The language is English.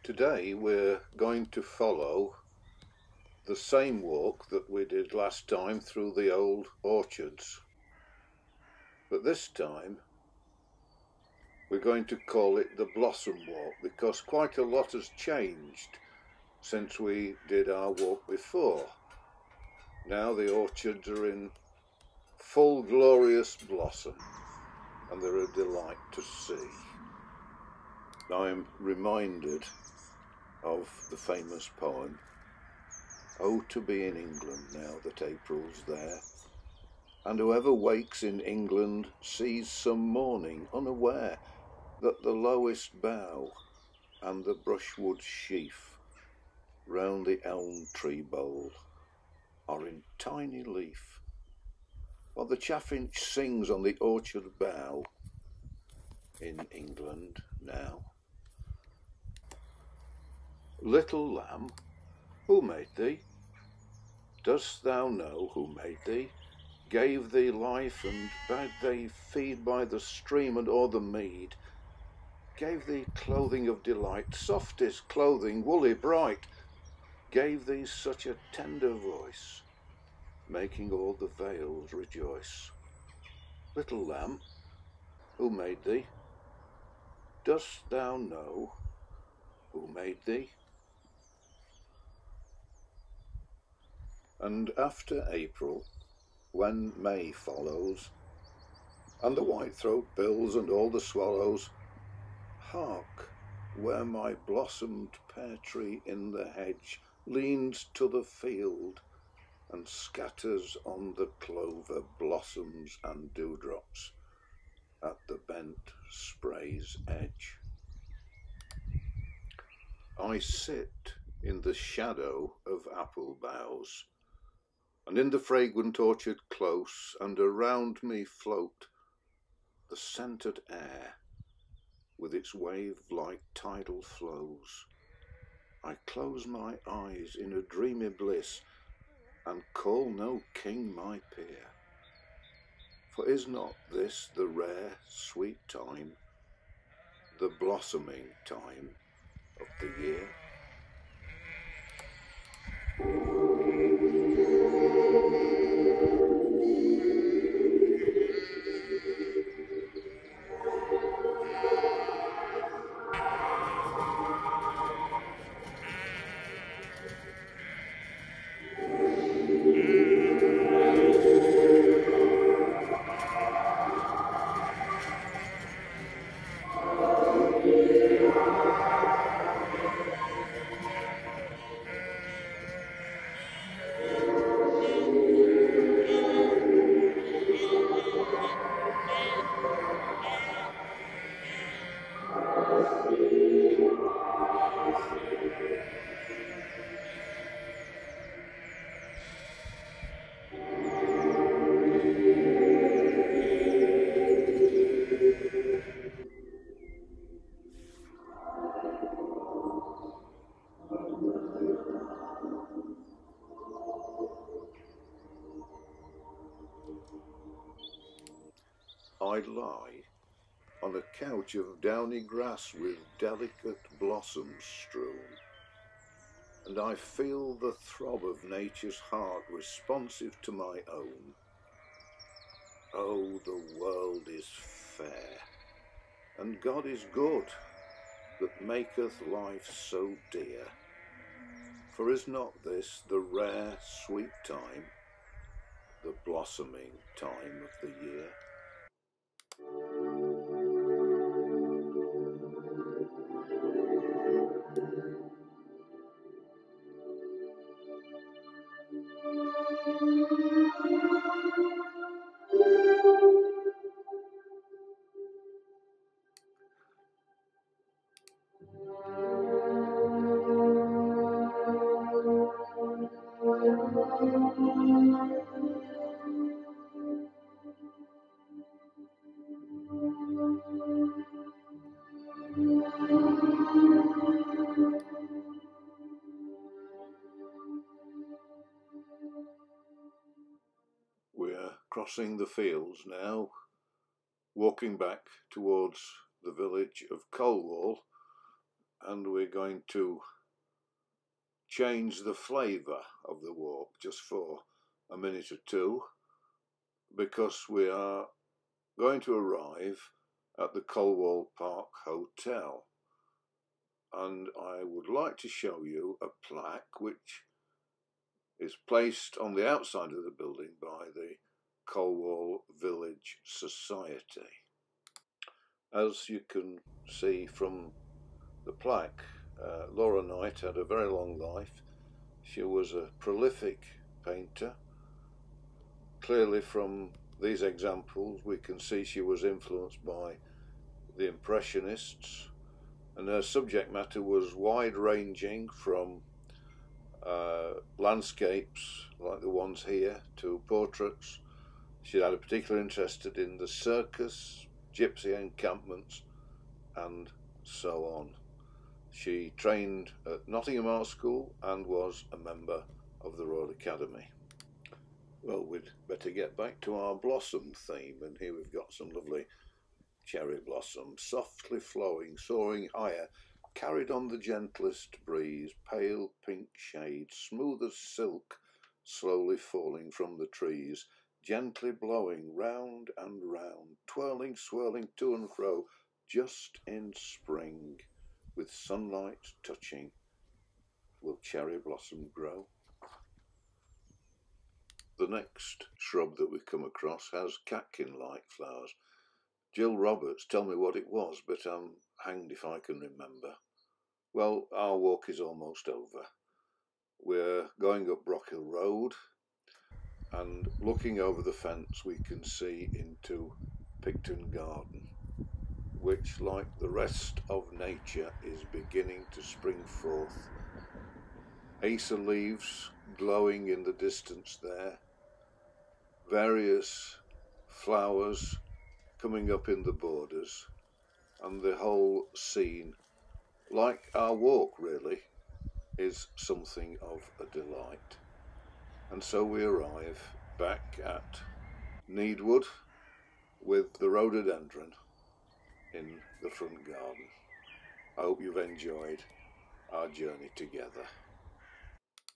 Today we're going to follow the same walk that we did last time through the old orchards, but this time we're going to call it the Blossom Walk because quite a lot has changed since we did our walk before. Now the orchards are in full glorious blossom and they're a delight to see. I'm reminded of the famous poem, "Oh, to be in England now that April's there, and whoever wakes in England sees some morning unaware that the lowest bough and the brushwood sheaf round the elm tree bole are in tiny leaf, while the chaffinch sings on the orchard bough in England now. Little lamb, who made thee? Dost thou know who made thee? Gave thee life and bade thee feed by the stream and o'er the mead, gave thee clothing of delight, softest clothing, woolly bright, gave thee such a tender voice, making all the vales rejoice. Little lamb, who made thee? Dost thou know who made thee?" And after April, when May follows, and the whitethroat bills and all the swallows, hark, where my blossomed pear tree in the hedge leans to the field and scatters on the clover blossoms and dewdrops at the bent spray's edge. I sit in the shadow of apple boughs, and in the fragrant orchard close, and around me float the scented air with its wave-like tidal flows. I close my eyes in a dreamy bliss, and call no king my peer, for is not this the rare sweet time, the blossoming time of the year? I lie on a couch of downy grass with delicate blossoms strewn, and I feel the throb of nature's heart responsive to my own. Oh, the world is fair, and God is good, that maketh life so dear. For is not this the rare sweet time, the blossoming time of the year? We're crossing the fields now, walking back towards the village of Colwall, and we're going to change the flavour of the walk just for a minute or two, because we are going to arrive at the Colwall Park Hotel, and I would like to show you a plaque which is placed on the outside of the building by the Colwall Village Society. As you can see from the plaque, Laura Knight had a very long life. She was a prolific painter. Clearly from these examples we can see she was influenced by the Impressionists, and her subject matter was wide-ranging from landscapes like the ones here to portraits. She had a particular interest in the circus, gypsy encampments, and so on. She trained at Nottingham Art School and was a member of the Royal Academy. Well, we'd better get back to our blossom theme, and here we've got some lovely cherry blossoms, softly flowing, soaring higher, carried on the gentlest breeze, pale pink shade, smooth as silk, slowly falling from the trees, gently blowing round and round, twirling, swirling to and fro, just in spring, with sunlight touching, will cherry blossom grow. The next shrub that we come across has catkin-like flowers. Jill Roberts, tell me what it was, but I'm hanged if I can remember. Well, our walk is almost over. We're going up Brockhill Road, and looking over the fence we can see into Picton Garden, which, like the rest of nature, is beginning to spring forth. Acer leaves glowing in the distance there, various flowers coming up in the borders, and the whole scene, like our walk really, is something of a delight. And so we arrive back at Needwood with the rhododendron in the front garden. I hope you've enjoyed our journey together.